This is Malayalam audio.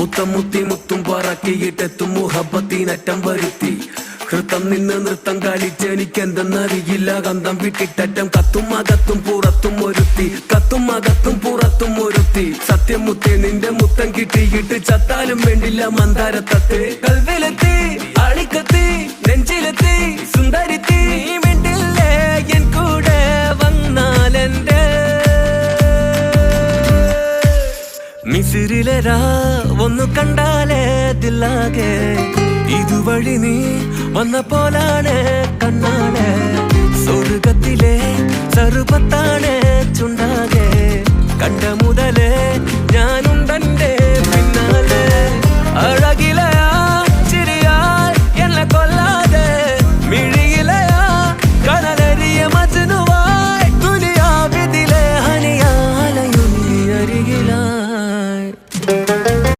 മുത്തം മുത്തി മുത്തും പറക്കിയിട്ടെത്തും മുഹബത്തിനറ്റം വരുത്തി ഹൃത്തം നിന്ന് നൃത്തം കളിച്ച് എനിക്കെന്തെന്നറിയില്ല ഗന്ധം വിട്ടിട്ടറ്റം കത്തും അകത്തും പുറത്തും ഒരുത്തി കത്തും അകത്തും പുറത്തും ഒരുത്തി സത്യം മുത്തേ നിന്റെ മുത്തം കിട്ടിയിട്ട് ചത്താലും വേണ്ടില്ല മന്ദാരത്തത്തെ കൽവിലെത്തി അളിക്കത്തി നെഞ്ചിലെത്തി സുന്ദരിത്തി മിണ്ടില്ലേ എൻ കൂടെ വന്നാലെന്റെ മിസിരിലരാ ഒന്നു കണ്ടാലേ ദില്ലാകെ ഇതുവഴി നീ വന്ന പോലാണ് കണ്ണാണ് സ്വർഗത്തിലെ ചെറുപ്പത്താണ് ചുണ്ടാകെ കണ്ട മുതലേ ഞാനുണ്ടെന്റെ